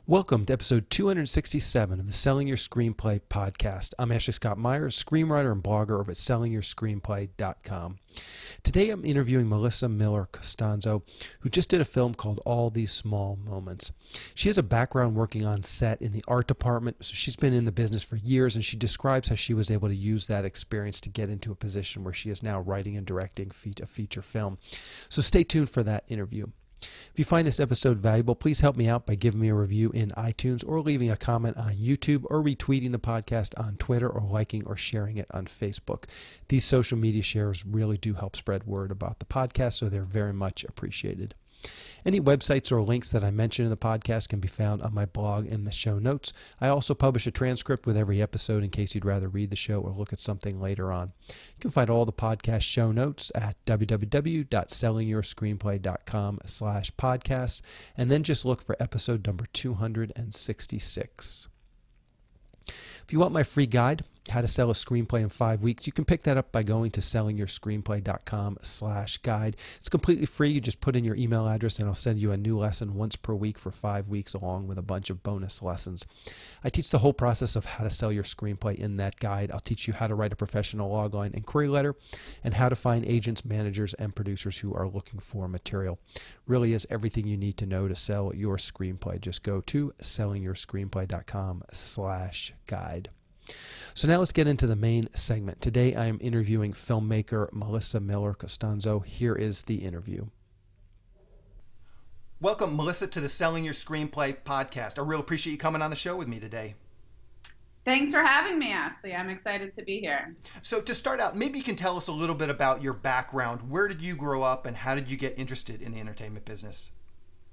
Welcome to episode 267 of the Selling Your Screenplay podcast. I'm Ashley Scott Meyer, screenwriter and blogger over at sellingyourscreenplay.com. Today I'm interviewing Melissa Miller Costanzo, who just did a film called All These Small Moments. She has a background working on set in the art department, so she's been in the business for years, and she describes how she was able to use that experience to get into a position where she is now writing and directing a feature film. So stay tuned for that interview. If you find this episode valuable, please help me out by giving me a review in iTunes or leaving a comment on YouTube or retweeting the podcast on Twitter or liking or sharing it on Facebook. These social media shares really do help spread word about the podcast, so they're very much appreciated. Any websites or links that I mention in the podcast can be found on my blog in the show notes. I also publish a transcript with every episode in case you'd rather read the show or look at something later on. You can find all the podcast show notes at www.sellingyourscreenplay.com/podcast, and then just look for episode number 266. If you want my free guide, How to Sell a Screenplay in 5 Weeks, you can pick that up by going to sellingyourscreenplay.com/guide. It's completely free. You just put in your email address and I'll send you a new lesson once per week for 5 weeks along with a bunch of bonus lessons. I teach the whole process of how to sell your screenplay in that guide. I'll teach you how to write a professional logline and query letter and how to find agents, managers, and producers who are looking for material. Really is everything you need to know to sell your screenplay. Just go to sellingyourscreenplay.com/guide. So now let's get into the main segment. Today I am interviewing filmmaker Melissa Miller Costanzo. Here is the interview. Welcome, Melissa, to the Selling Your Screenplay podcast. I really appreciate you coming on the show with me today. Thanks for having me, Ashley. I'm excited to be here. So to start out, maybe you can tell us a little bit about your background. Where did you grow up and how did you get interested in the entertainment business?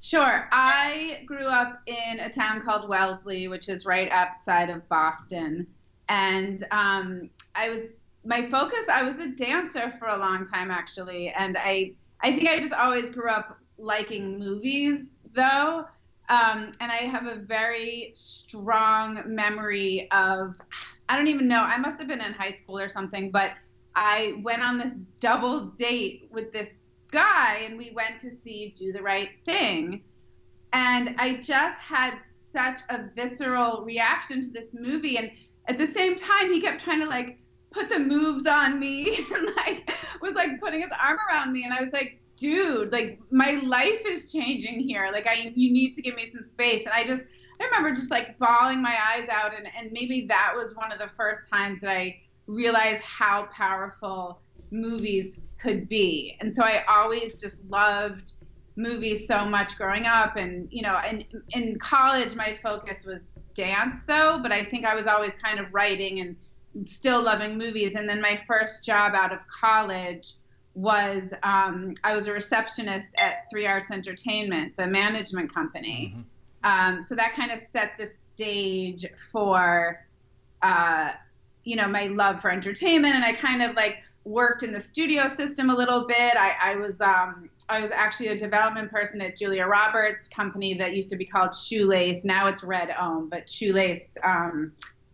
Sure. I grew up in a town called Wellesley, which is right outside of Boston. And I was a dancer for a long time, actually. And I think I just always grew up liking movies, though. And I have a very strong memory of, I don't even know, I must have been in high school or something, but I went on this double date with this guy and we went to see Do the Right Thing. And I just had such a visceral reaction to this movie. And at the same time, he kept trying to like put the moves on me and like was like putting his arm around me. And I was like, dude, like my life is changing here. Like you need to give me some space. And I remember just like bawling my eyes out. And maybe that was one of the first times that I realized how powerful movies could be. And so I always just loved movies so much growing up. And, you know, in college, my focus was dance though, but I think I was always kind of writing and still loving movies. And then my first job out of college was, I was a receptionist at 3 Arts Entertainment, the management company. Mm-hmm. So that kind of set the stage for, you know, my love for entertainment. And I kind of like worked in the studio system a little bit. I was actually a development person at Julia Roberts' company that used to be called Shoelace. Now it's Red Ohm, but Shoelace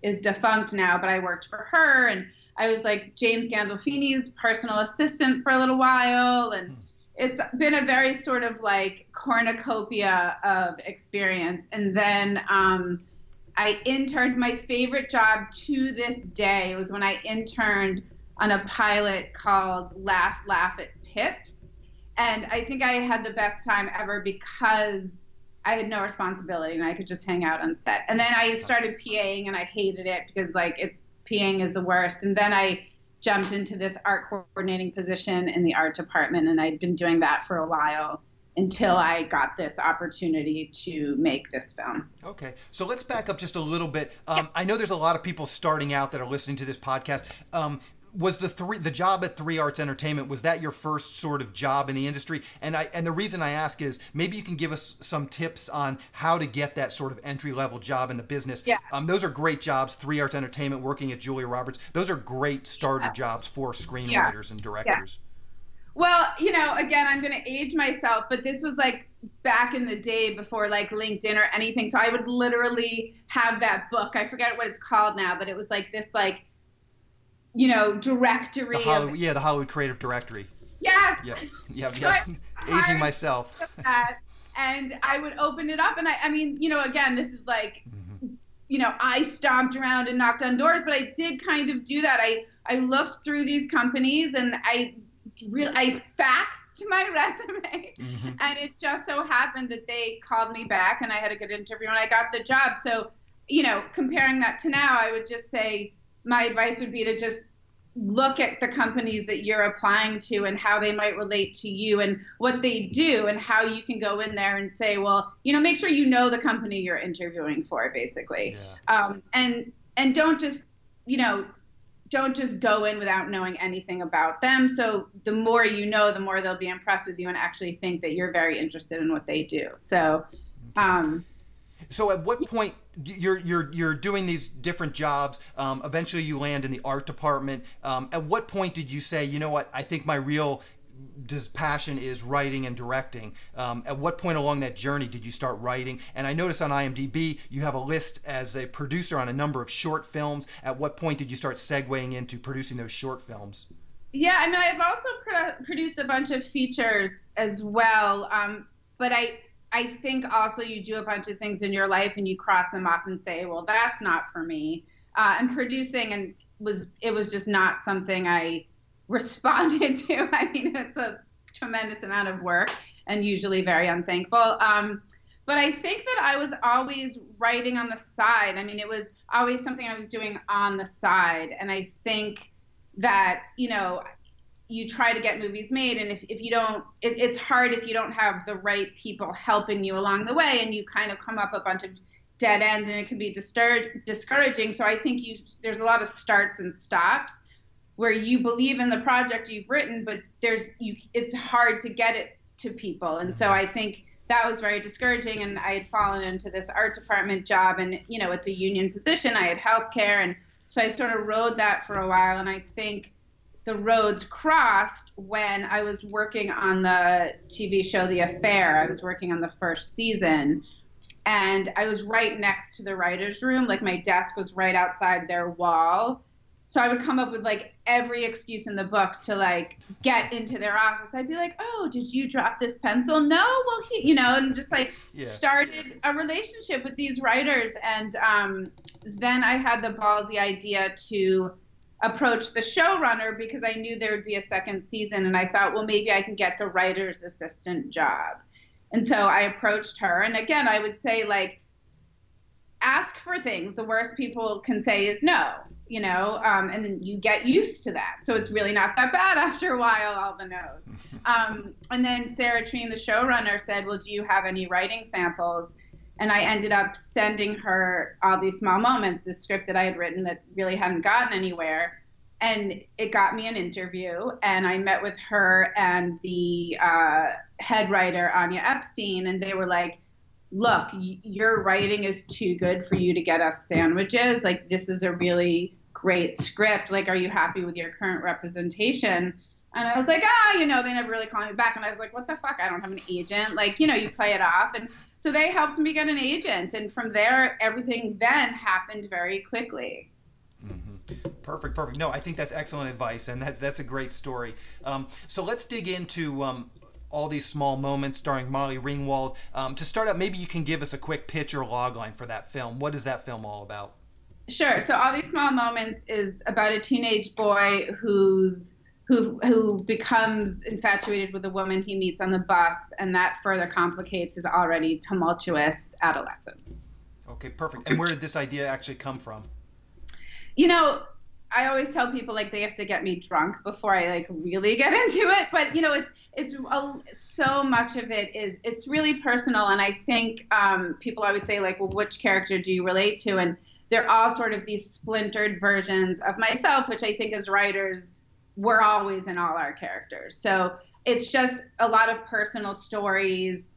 is defunct now, but I worked for her. And I was like James Gandolfini's personal assistant for a little while. And it's been a very sort of like cornucopia of experience. And then I interned. My favorite job to this day was when I interned on a pilot called Last Laugh at Pips. And I think I had the best time ever because I had no responsibility and I could just hang out on set. And then I started PAing and I hated it because like PAing is the worst. And then I jumped into this art coordinating position in the art department, and I'd been doing that for a while until I got this opportunity to make this film. Okay, so let's back up just a little bit. I know there's a lot of people starting out that are listening to this podcast. Was the job at 3 Arts Entertainment, was that your first sort of job in the industry? And the reason I ask is maybe you can give us some tips on how to get that sort of entry-level job in the business. Yeah. Those are great jobs. 3 Arts Entertainment, working at Julia Roberts. Those are great starter jobs for screenwriters and directors. Yeah. Well, you know, again, I'm going to age myself, but this was like back in the day before like LinkedIn or anything. So I would literally have that book. I forget what it's called now, but it was like this like, you know, directory. The Hollywood Creative Directory. Yes. Yeah. Aging myself. And I would open it up, and I mean, again, this is like, I stomped around and knocked on doors, but I did kind of do that. I looked through these companies, and I faxed my resume, and it just so happened that they called me back, and I had a good interview, and I got the job. So, comparing that to now, I would just say my advice would be to just look at the companies that you're applying to and how they might relate to you and what they do and how you can go in there and say, well, make sure you know the company you're interviewing for, basically. Yeah. And don't just go in without knowing anything about them. So the more you know, the more they'll be impressed with you and actually think that you're very interested in what they do. So, So at what point you're doing these different jobs? Eventually, you land in the art department. At what point did you say, you know what? I think my real passion is writing and directing. At what point along that journey did you start writing? And I noticed on IMDb you have a list as a producer on a number of short films. At what point did you start segueing into producing those short films? Yeah, I mean, I've also produced a bunch of features as well, but I think also you do a bunch of things in your life and you cross them off and say, well, that's not for me. And producing it was just not something I responded to. I mean, it's a tremendous amount of work and usually very unthankful. But I think that I was always writing on the side. I mean, it was always something I was doing on the side. And I think that, you try to get movies made, and if you don't, it's hard if you don't have the right people helping you along the way, and you kind of come up a bunch of dead ends, and it can be discouraging. So I think there's a lot of starts and stops where you believe in the project you've written, but it's hard to get it to people. And so I think that was very discouraging, and I had fallen into this art department job, and it's a union position. I had healthcare, and so I sort of rode that for a while, and I think the roads crossed when I was working on the TV show The Affair. I was working on the first season, and I was right next to the writer's room. Like, my desk was right outside their wall. So I would come up with like every excuse in the book to like get into their office. I'd be like, oh, did you drop this pencil? No, well, and just like started a relationship with these writers. And then I had the ballsy idea to approach the showrunner because I knew there would be a second season. And I thought, well, maybe I can get the writer's assistant job. And so I approached her. And again, I would say, like, ask for things. The worst people can say is no, and then you get used to that. So it's really not that bad after a while, all the no's. And then Sarah Treen, the showrunner, said, well, do you have any writing samples? And I ended up sending her All These Small Moments, this script that I had written that really hadn't gotten anywhere. And it got me an interview, and I met with her and the head writer, Anya Epstein, and they were like, look, your writing is too good for you to get us sandwiches. Like, this is a really great script. Like, are you happy with your current representation? And I was like, they never really called me back. And I was like, what the fuck? I don't have an agent. Like, you play it off. And so they helped me get an agent. And from there, everything then happened very quickly. Mm-hmm. Perfect. No, I think that's excellent advice. And that's a great story. So let's dig into All These Small Moments, starring Molly Ringwald. To start out, maybe you can give us a quick pitch or logline for that film. What is that film all about? Sure. So All These Small Moments is about a teenage boy who becomes infatuated with a woman he meets on the bus, and that further complicates his already tumultuous adolescence. Okay, perfect. And where did this idea actually come from? I always tell people, like, they have to get me drunk before I like really get into it. But it's so much of it it's really personal, and I think people always say, like, well, which character do you relate to? And they're all sort of these splintered versions of myself, which I think as writers we're always in all our characters. So it's just a lot of personal stories,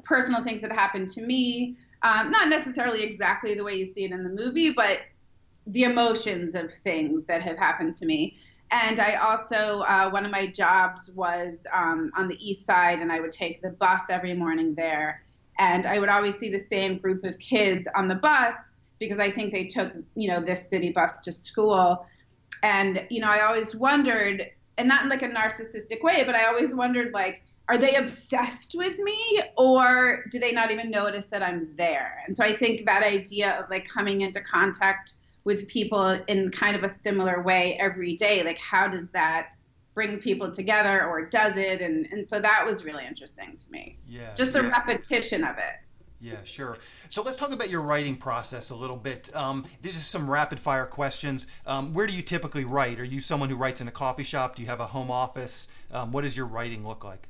personal things that happened to me, not necessarily exactly the way you see it in the movie, but the emotions of things that have happened to me. And I also, one of my jobs was on the East Side, and I would take the bus every morning there. And I would always see the same group of kids on the bus because I think they took, this city bus to school. And, I always wondered, and not in like a narcissistic way, but I always wondered, like, are they obsessed with me, or do they not even notice that I'm there? And so I think that idea of like coming into contact with people in kind of a similar way every day, like how does that bring people together, or does it? And so that was really interesting to me. Yeah. Just the repetition of it. Yeah, sure. So let's talk about your writing process a little bit. These are some rapid fire questions. Where do you typically write? Are you someone who writes in a coffee shop? Do you have a home office? What does your writing look like?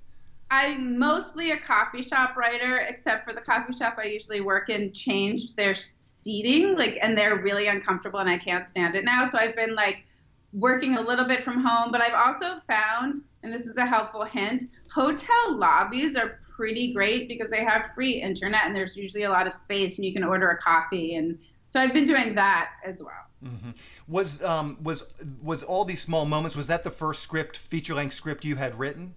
I'm mostly a coffee shop writer, except for the coffee shop I usually work in changed their seating, like, and they're really uncomfortable and I can't stand it now. So I've been like working a little bit from home, but I've also found, and this is a helpful hint, hotel lobbies are pretty great because they have free internet and there's usually a lot of space and you can order a coffee. And so I've been doing that as well. Mm-hmm. Was all these small moments, was that the first feature-length script you had written?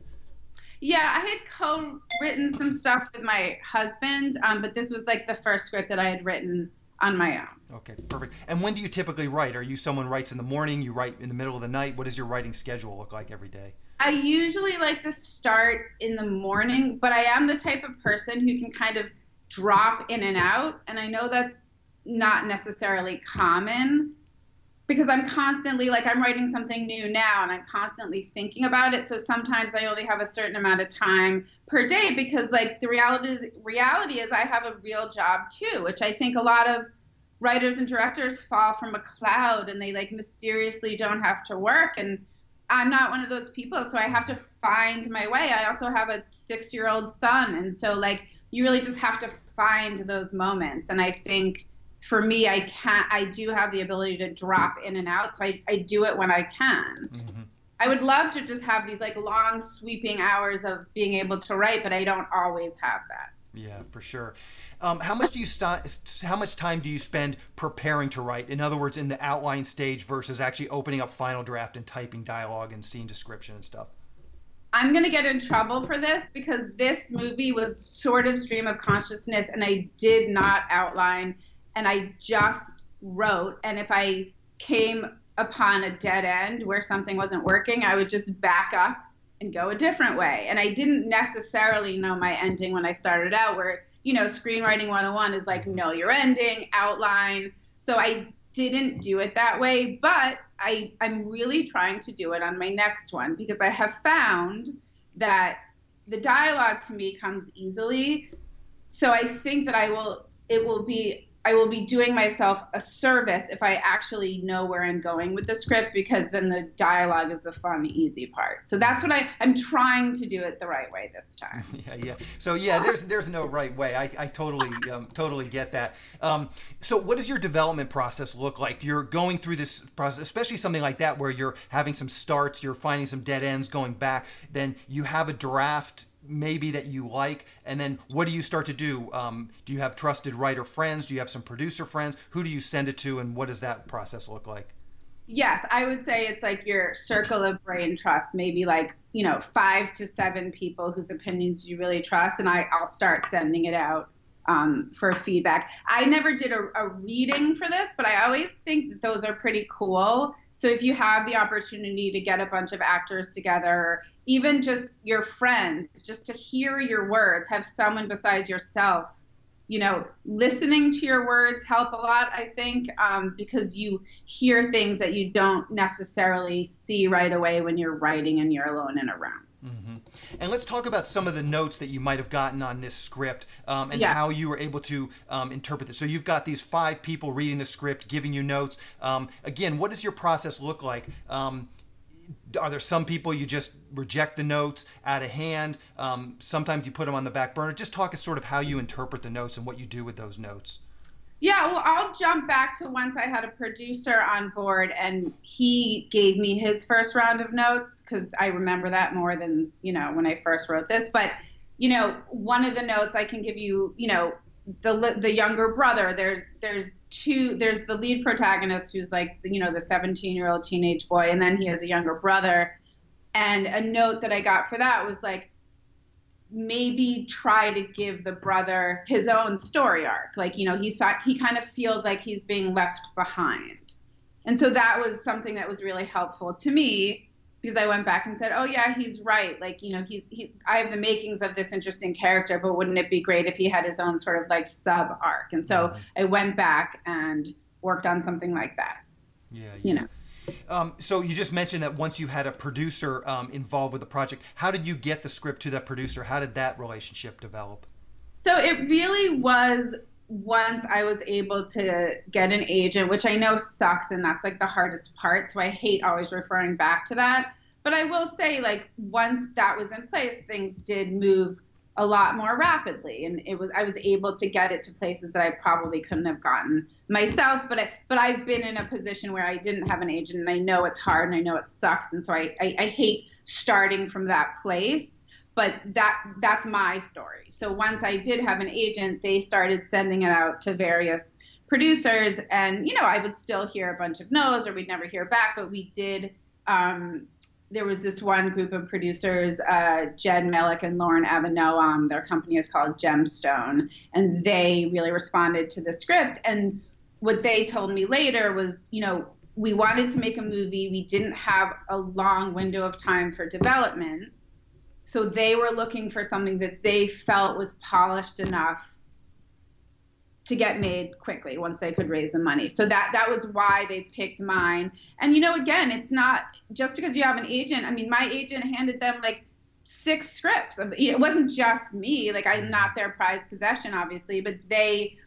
Yeah, I had co-written some stuff with my husband, but this was like the first script that I had written on my own. Okay, perfect. And when do you typically write? Are you someone who writes in the morning? You write in the middle of the night? What does your writing schedule look like every day? I usually like to start in the morning, but I am the type of person who can kind of drop in and out. And I know that's not necessarily common because I'm constantly, like, I'm writing something new now and I'm constantly thinking about it. So sometimes I only have a certain amount of time per day because, like, the reality is I have a real job too, which I think a lot of writers and directors fall from a cloud and they, like, mysteriously don't have to work. And I'm not one of those people, so I have to find my way. I also have a 6-year-old son, and so, like, you really just have to find those moments. And I think for me, I do have the ability to drop in and out, so I do it when I can. Mm-hmm. I would love to just have these, like, long sweeping hours of being able to write, but I don't always have that. Yeah, for sure. How much time do you spend preparing to write? In other words, in the outline stage versus actually opening up final draft and typing dialogue and scene description and stuff? I'm going to get in trouble for this because this movie was sort of stream of consciousness and I did not outline and I just wrote. And if I came upon a dead end where something wasn't working, I would just back up and go a different way. And I didn't necessarily know my ending when I started out, where, you know, screenwriting 101 is like, know your ending, outline. So I didn't do it that way, but I'm really trying to do it on my next one because I have found that the dialogue to me comes easily. So I think that I will be doing myself a service if I actually know where I'm going with the script, because then the dialogue is the fun, easy part. So that's what I'm trying to do it the right way this time. Yeah. So yeah, there's no right way. I totally get that. So what does your development process look like? You're going through this process, especially something like that where you're having some starts, you're finding some dead ends, going back, then you have a draft maybe that you like, and then what do you start to do? Do you have trusted writer friends? Do you have some producer friends? Who do you send it to, and what does that process look like? Yes, I would say it's like your circle of brain trust, maybe like, 5 to 7 people whose opinions you really trust, and I'll start sending it out for feedback. I never did a reading for this, but I always think that those are pretty cool. So if you have the opportunity to get a bunch of actors together, even just your friends, just to hear your words, have someone besides yourself, listening to your words help a lot, I think, because you hear things that you don't necessarily see right away when you're writing and you're alone in a room. Mm-hmm. And let's talk about some of the notes that you might have gotten on this script and how you were able to interpret this. So you've got these 5 people reading the script, giving you notes. Again, what does your process look like? Are there some people you just reject the notes out of hand? Sometimes you put them on the back burner. Just talk us sort of how you interpret the notes and what you do with those notes. Yeah, well, I'll jump back to once I had a producer on board and he gave me his first round of notes, because I remember that more than, when I first wrote this. But, one of the notes I can give you, the younger brother, there's the lead protagonist who's like, the 17-year-old teenage boy, and then he has a younger brother. And a note that I got for that was like, maybe try to give the brother his own story arc. Like, he kind of feels like he's being left behind. And so that was something that was really helpful to me, because I went back and said, oh yeah, he's right. Like, you know, I have the makings of this interesting character, but wouldn't it be great if he had his own sort of like sub arc? And so I went back and worked on something like that. Yeah. You know. So you just mentioned that once you had a producer involved with the project, how did you get the script to that producer? How did that relationship develop? So it really was once I was able to get an agent, which I know sucks, and that's like the hardest part. So I hate always referring back to that. But I will say, like, once that was in place, things did move a lot more rapidly, and I was able to get it to places that I probably couldn't have gotten myself. But I've been in a position where I didn't have an agent, and I know it's hard, and I know it sucks, and so I hate starting from that place. But that's my story. So once I did have an agent, they started sending it out to various producers, and you know, I would still hear a bunch of no's, or we'd never hear back. But we did. There was this one group of producers, Jed Melick and Lauren Avinoam. Their company is called Gemstone, and they really responded to the script. And what they told me later was, you know, we wanted to make a movie. We didn't have a long window of time for development. So they were looking for something that they felt was polished enough to get made quickly once they could raise the money. So that was why they picked mine. And, you know, again, it's not just because you have an agent. I mean, my agent handed them like 6 scripts. It wasn't just me. Like, I'm not their prized possession, obviously, but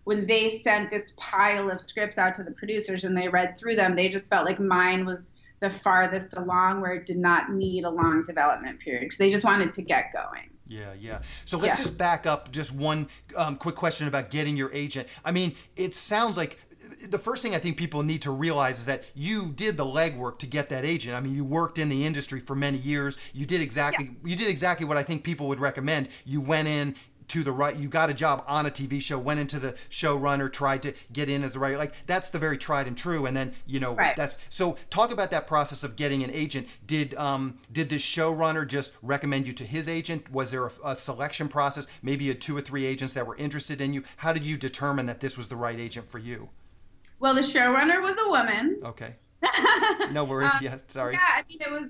when they sent this pile of scripts out to the producers and they read through them, they just felt like mine was the farthest along, where it did not need a long development period, because they just wanted to get going. Yeah. So let's just back up just one quick question about getting your agent. I mean, it sounds like the first thing I think people need to realize is that you did the legwork to get that agent. I mean, you worked in the industry for many years. You did exactly what I think people would recommend. You went in to the right, you got a job on a TV show, went into the showrunner, tried to get in as a writer. Like, that's the very tried and true. And then, you know, that's, so talk about that process of getting an agent. Did the showrunner just recommend you to his agent? Was there a selection process? Maybe you had 2 or 3 agents that were interested in you. How did you determine that this was the right agent for you? Well, the showrunner was a woman. Okay. No worries. Sorry. Yeah, I mean, it was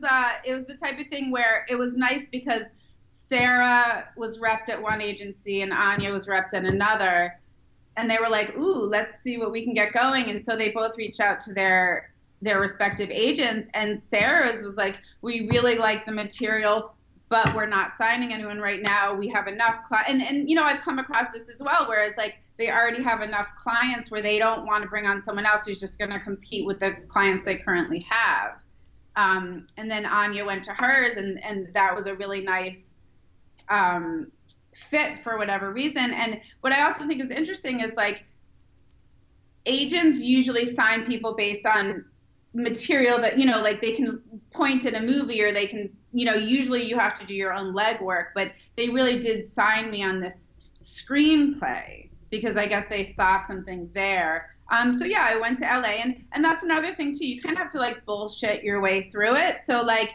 the type of thing where it was nice because Sarah was repped at one agency and Anya was repped at another, and they were like, ooh, let's see what we can get going. And so they both reached out to their respective agents, and Sarah's was like, we really like the material, but we're not signing anyone right now. We have enough and you know, I've come across this as well, whereas like they already have enough clients where they don't want to bring on someone else who's just going to compete with the clients they currently have. And then Anya went to hers, and that was a really nice fit for whatever reason. And what I also think is interesting is, like, agents usually sign people based on material that, you know, like they can point at a movie, or they can, you know, usually you have to do your own legwork, but they really did sign me on this screenplay because I guess they saw something there. So yeah, I went to LA, and that's another thing too. You kind of have to like bullshit your way through it. So like,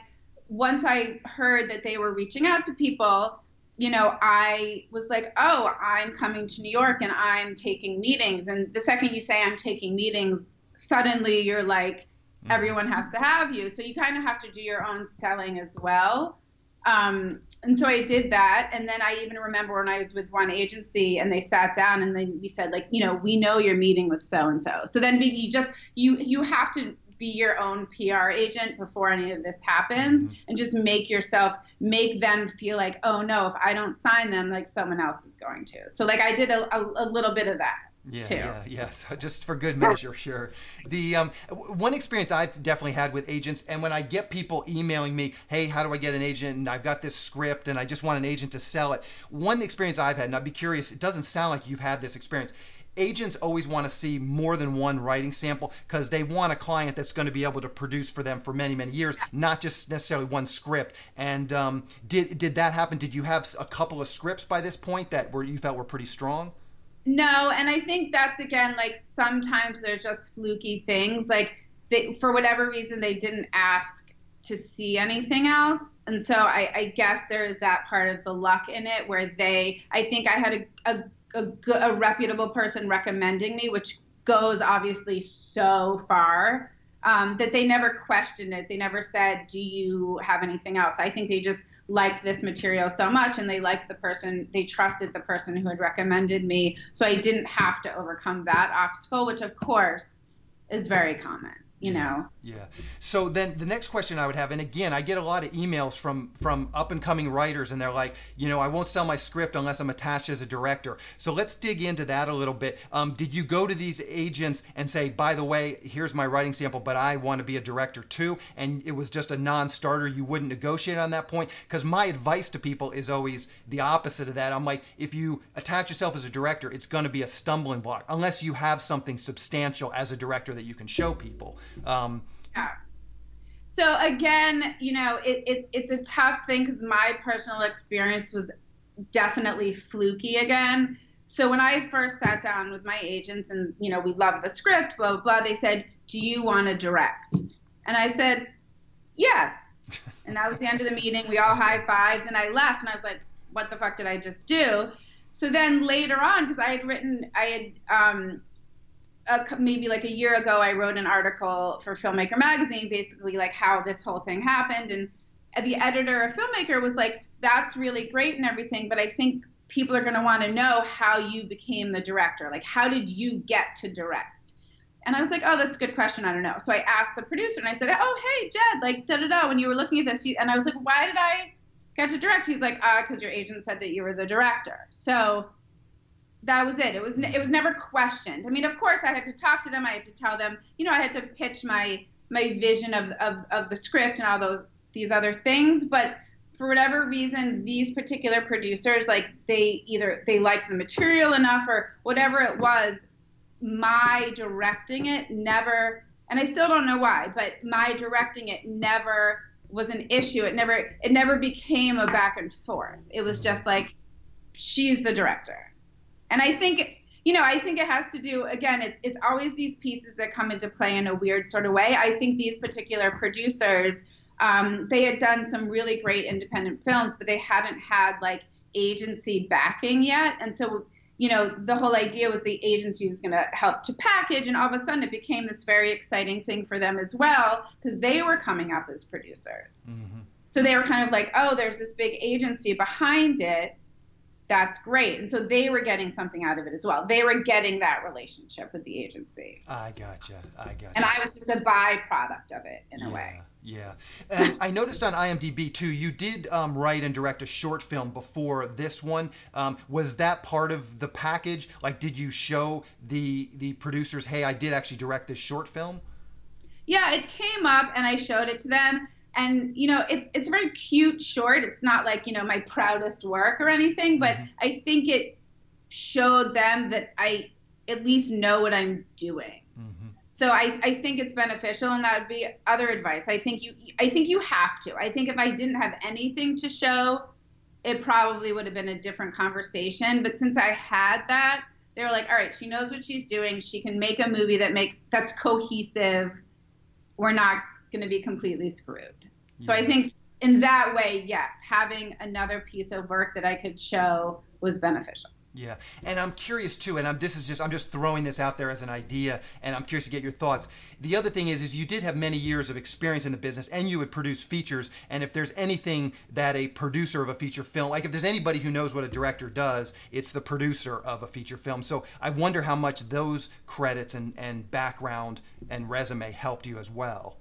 once I heard that they were reaching out to people, you know, I was like, oh, I'm coming to New York and I'm taking meetings. And the second you say I'm taking meetings, suddenly you're like, everyone has to have you. So you kind of have to do your own selling as well. And so I did that. And then I even remember when I was with one agency and they sat down and then we said, like, you know, we know you're meeting with so-and-so. So then you have to be your own PR agent before any of this happens, and just make them feel like, oh no, if I don't sign them, like someone else is going to. So like I did a little bit of that. Yeah. So just for good measure, sure. The one experience I've definitely had with agents, and when I get people emailing me, hey, how do I get an agent? And I've got this script and I just want an agent to sell it. One experience I've had, and I'd be curious, it doesn't sound like you've had this experience. Agents always want to see more than one writing sample because they want a client that's going to be able to produce for them for many, many years, not just necessarily one script. And did that happen? Did you have a couple of scripts by this point that you felt were pretty strong? No, and I think that's, again, like sometimes there's just fluky things. Like for whatever reason, they didn't ask to see anything else. And so I guess there is that part of the luck in it where I think I had a reputable person recommending me, which goes obviously so far. that they never questioned it. They never said, do you have anything else? I think they just liked this material so much, and they liked the person, they trusted the person who had recommended me. So I didn't have to overcome that obstacle, which of course is very common. You know? Yeah. So then the next question I would have, and again, I get a lot of emails from up and coming writers, and they're like, you know, I won't sell my script unless I'm attached as a director. So let's dig into that a little bit. Did you go to these agents and say, by the way, here's my writing sample, but I want to be a director too? And it was just a non-starter. You wouldn't negotiate on that point? Because my advice to people is always the opposite of that. I'm like, if you attach yourself as a director, it's going to be a stumbling block unless you have something substantial as a director that you can show people. Yeah. So again, you know, it's a tough thing because my personal experience was definitely fluky again. So when I first sat down with my agents and, you know, we loved the script, blah, blah, blah, they said, do you want to direct? And I said, yes. And that was the end of the meeting. We all high-fived and I left and I was like, what the fuck did I just do? So then later on, because maybe like a year ago, I wrote an article for Filmmaker magazine, basically like how this whole thing happened. And the editor of Filmmaker was like, that's really great and everything, but I think people are going to want to know how you became the director. Like, how did you get to direct? And I was like, oh, that's a good question. I don't know. So I asked the producer and I said, oh, hey, Jed, like, da-da-da, when you were looking at this, and I was like, why did I get to direct? He's like, because your agent said that you were the director. So that was it. It was never questioned. I mean, of course, I had to talk to them. I had to tell them, you know, I had to pitch my vision of the script and all these other things. But for whatever reason, these particular producers, like they liked the material enough or whatever it was, my directing it never, and I still don't know why, but my directing it never was an issue. It never became a back and forth. It was just like, she's the director. And I think, you know, it has to do, again, it's always these pieces that come into play in a weird sort of way. I think these particular producers, they had done some really great independent films, but they hadn't had like agency backing yet. And so, you know, the whole idea was the agency was going to help to package, and all of a sudden it became this very exciting thing for them as well, because they were coming up as producers. Mm-hmm. So they were kind of like, oh, there's this big agency behind it. That's great. And so they were getting something out of it as well. They were getting that relationship with the agency. I gotcha. And I was just a byproduct of it in a way. Yeah. And I noticed on IMDb too, you did write and direct a short film before this one. Was that part of the package? Like, did you show the producers, hey, I did actually direct this short film? Yeah, it came up and I showed it to them. And, you know, it's a very cute short. It's not like, you know, my proudest work or anything, but mm-hmm. I think it showed them that I at least know what I'm doing. Mm-hmm. So I think it's beneficial, and that would be other advice. I think you have to. I think if I didn't have anything to show, it probably would have been a different conversation. But since I had that, they were like, all right, she knows what she's doing. She can make a movie that's cohesive. We're not going to be completely screwed. So I think in that way, yes, having another piece of work that I could show was beneficial. Yeah, and I'm curious too, and I'm just throwing this out there as an idea, and I'm curious to get your thoughts. The other thing is you did have many years of experience in the business, and you would produce features, and if there's anything that a producer of a feature film, like if there's anybody who knows what a director does, it's the producer of a feature film. So I wonder how much those credits and background and resume helped you as well.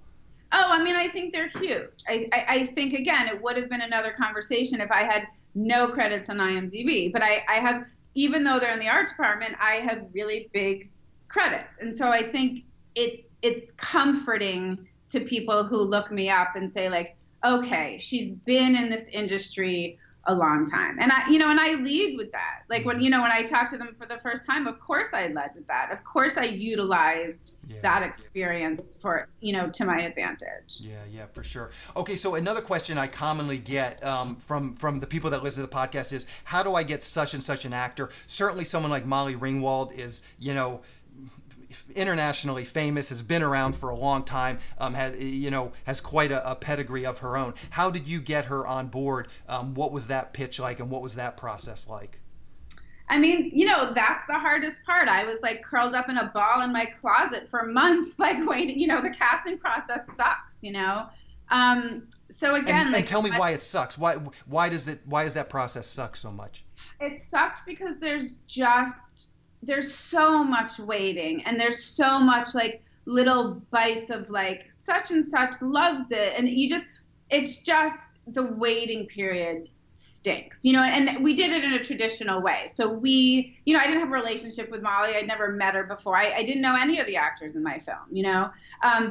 Oh, I mean, I think they're huge. I think, again, it would have been another conversation if I had no credits on IMDb. But I have, even though they're in the arts department, I have really big credits. And so I think it's comforting to people who look me up and say, like, okay, she's been in this industry a long time. And I lead with that. Like when I talked to them for the first time, of course I led with that. Of course I utilized that experience for, to my advantage. Yeah, for sure. Okay. So another question I commonly get from the people that listen to the podcast is, how do I get such and such an actor? Certainly someone like Molly Ringwald is, internationally famous, has been around for a long time, has quite a pedigree of her own. How did you get her on board? What was that pitch like, and what was that process like? I mean, that's the hardest part. I was like curled up in a ball in my closet for months, like waiting. The casting process sucks. So again, and like, tell me why it sucks. Why does that process suck so much? it sucks because there's so much waiting, and there's so much like little bites of like such and such loves it, and it's just the waiting period stinks, and we did it in a traditional way. So I didn't have a relationship with Molly. I'd never met her before. I didn't know any of the actors in my film,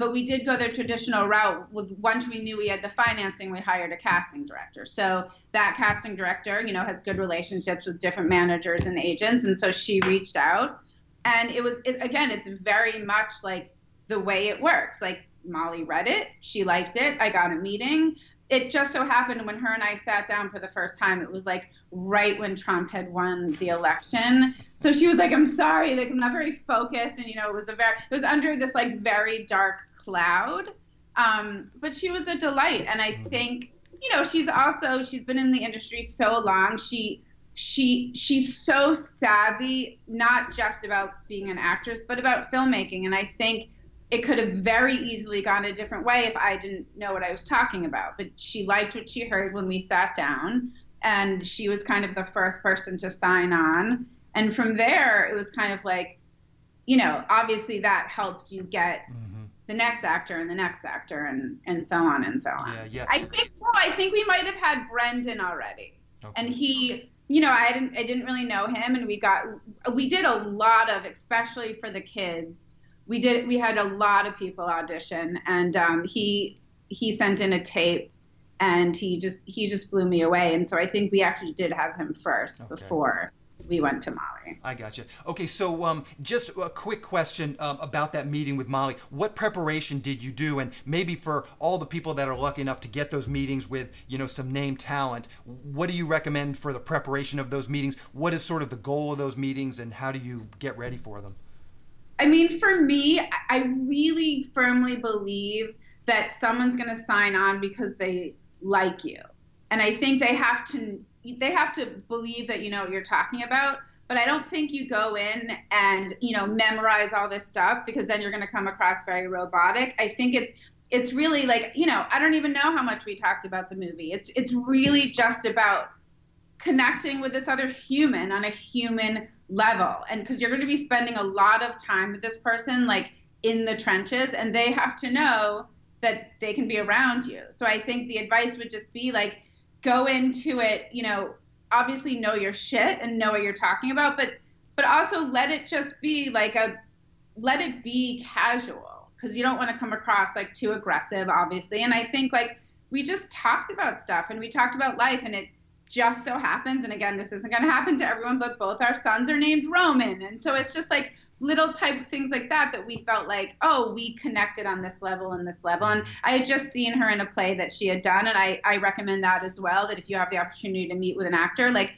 but we did go the traditional route. Once we knew we had the financing, we hired a casting director. So that casting director, has good relationships with different managers and agents. And so she reached out, and it's very much like the way it works. Like, Molly read it, she liked it, I got a meeting. It just so happened when her and I sat down for the first time, it was like right when Trump had won the election. So she was like, I'm sorry, like I'm not very focused. And, it was under this like very dark cloud. But she was a delight. And I think, she's been in the industry so long. She's so savvy, not just about being an actress, but about filmmaking. And I think it could have very easily gone a different way if I didn't know what I was talking about. But she liked what she heard when we sat down, and she was kind of the first person to sign on. And from there, it was kind of like, obviously that helps you get the next actor and the next actor and so on and so on. Yeah. I think we might have had Brendan already. Okay. And he, I didn't really know him, and we did a lot of, especially for the kids, we had a lot of people audition, and he sent in a tape, and he just blew me away. And so I think we actually did have him first before we went to Molly. I gotcha. Okay, so just a quick question about that meeting with Molly. What preparation did you do? And maybe for all the people that are lucky enough to get those meetings with, some name talent, what do you recommend for the preparation of those meetings? What is sort of the goal of those meetings, and how do you get ready for them? I mean, for me, I really firmly believe that someone's going to sign on because they like you. And I think they have to believe that you know what you're talking about. But I don't think you go in and, memorize all this stuff, because then you're going to come across very robotic. I think it's really like, I don't even know how much we talked about the movie. It's really just about connecting with this other human on a human level. And because you're going to be spending a lot of time with this person, like in the trenches, and they have to know that they can be around you. So I think the advice would just be like, go into it, obviously know your shit and know what you're talking about, but also let it just be like let it be casual, because you don't want to come across like too aggressive, obviously. And I think like we just talked about stuff, and we talked about life, and it just so happens, and again, this isn't going to happen to everyone, but both our sons are named Roman. And so it's just like little type of things like that we felt like, oh, we connected on this level and this level. And I had just seen her in a play that she had done, and I recommend that as well, that if you have the opportunity to meet with an actor, like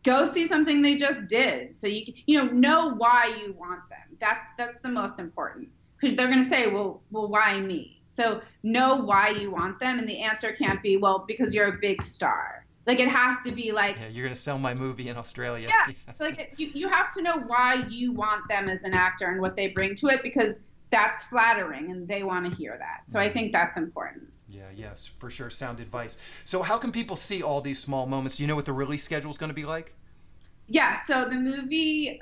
go see something they just did, so you know why you want them. That's the most important, because they're going to say, well, why me? So know why you want them, and the answer can't be, well, because you're a big star. Like, it has to be like, yeah, you're going to sell my movie in Australia. Yeah, like you have to know why you want them as an actor and what they bring to it, because that's flattering and they want to hear that. So I think that's important. Yeah, yes, for sure. Sound advice. So how can people see all these small moments? Do you know what the release schedule is going to be like? Yeah, so the movie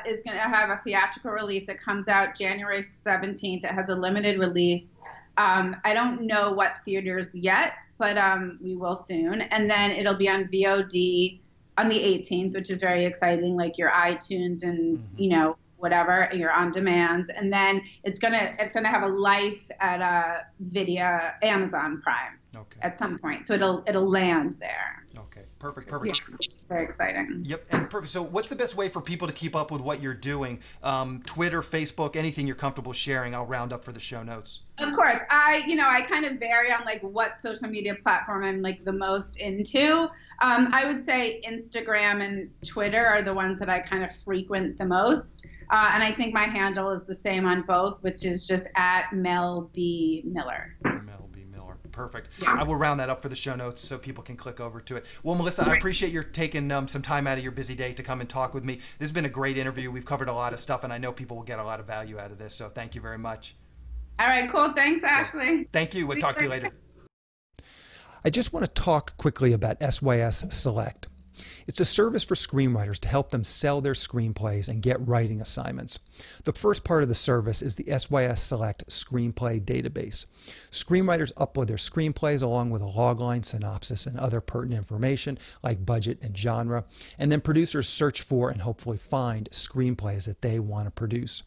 is going to have a theatrical release. It comes out January 17th. It has a limited release. I don't know what theaters yet, but we will soon. And then it'll be on VOD on the 18th, which is very exciting, like your iTunes and, whatever, your on demands. And then it's gonna have a life at Amazon Prime at some point. So it'll land there. Okay, perfect. Yeah, which is very exciting. Yep, and perfect. So what's the best way for people to keep up with what you're doing? Twitter, Facebook, anything you're comfortable sharing, I'll round up for the show notes. Of course. I kind of vary on like what social media platform I'm like the most into. I would say Instagram and Twitter are the ones that I kind of frequent the most. And I think my handle is the same on both, which is just at Mel B. Miller. Mel B. Miller. Perfect. Yeah. I will round that up for the show notes so people can click over to it. Well, Melissa, I appreciate your taking some time out of your busy day to come and talk with me. This has been a great interview. We've covered a lot of stuff, and I know people will get a lot of value out of this. So thank you very much. All right, cool. Thanks, Ashley. Thank you. We'll talk to you later. I just want to talk quickly about SYS Select. It's a service for screenwriters to help them sell their screenplays and get writing assignments. The first part of the service is the SYS Select Screenplay Database. Screenwriters upload their screenplays along with a logline, synopsis, and other pertinent information like budget and genre, and then producers search for and hopefully find screenplays that they want to produce.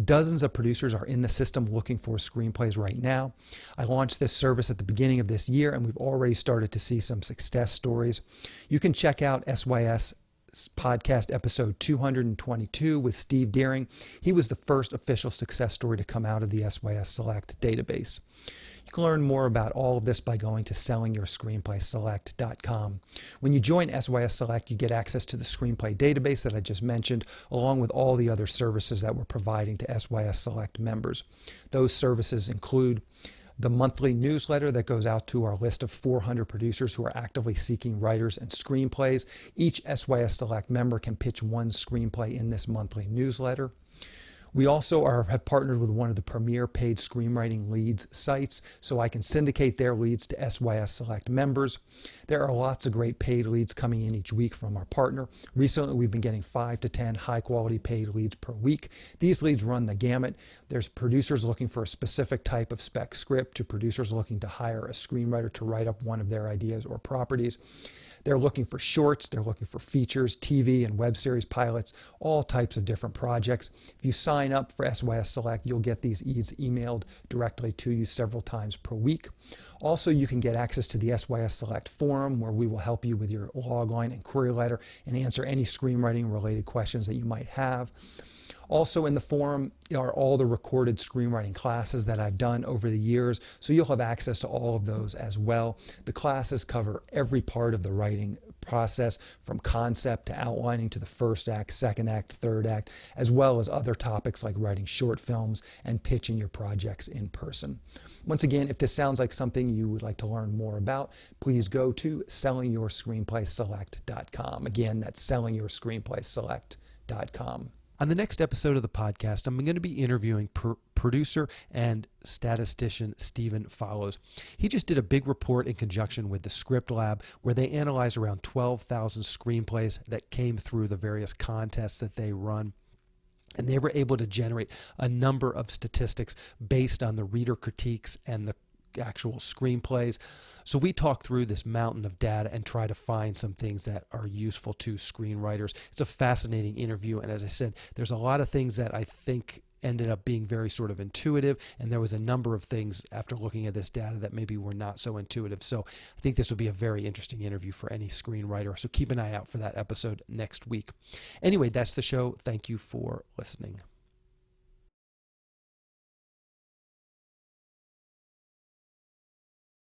Dozens of producers are in the system looking for screenplays right now. I launched this service at the beginning of this year, and we've already started to see some success stories. You can check out SYS podcast episode 222 with Steve Deering. He was the first official success story to come out of the SYS Select database. You can learn more about all of this by going to sellingyourscreenplayselect.com. When you join SYS Select, you get access to the screenplay database that I just mentioned, along with all the other services that we're providing to SYS Select members. Those services include the monthly newsletter that goes out to our list of 400 producers who are actively seeking writers and screenplays. Each SYS Select member can pitch one screenplay in this monthly newsletter. We also have partnered with one of the premier paid screenwriting leads sites, so I can syndicate their leads to SYS Select members. There are lots of great paid leads coming in each week from our partner. Recently, we've been getting 5 to 10 high-quality paid leads per week. These leads run the gamut. There's producers looking for a specific type of spec script to producers looking to hire a screenwriter to write up one of their ideas or properties. They're looking for shorts, they're looking for features, TV and web series pilots, all types of different projects. If you sign up for SYS Select, you'll get these leads emailed directly to you several times per week. Also, you can get access to the SYS Select forum where we will help you with your logline and query letter and answer any screenwriting related questions that you might have. Also in the forum are all the recorded screenwriting classes that I've done over the years, so you'll have access to all of those as well. The classes cover every part of the writing process, from concept to outlining to the first act, second act, third act, as well as other topics like writing short films and pitching your projects in person. Once again, if this sounds like something you would like to learn more about, please go to sellingyourscreenplayselect.com. Again, that's sellingyourscreenplayselect.com. On the next episode of the podcast, I'm going to be interviewing producer and statistician Stephen Follows. He just did a big report in conjunction with the Script Lab where they analyzed around 12,000 screenplays that came through the various contests that they run. And they were able to generate a number of statistics based on the reader critiques and the actual screenplays. So we talk through this mountain of data and try to find some things that are useful to screenwriters. It's a fascinating interview, and as I said, there's a lot of things that I think ended up being very sort of intuitive, and there was a number of things after looking at this data that maybe were not so intuitive. So I think this would be a very interesting interview for any screenwriter, so keep an eye out for that episode next week. Anyway, that's the show. Thank you for listening.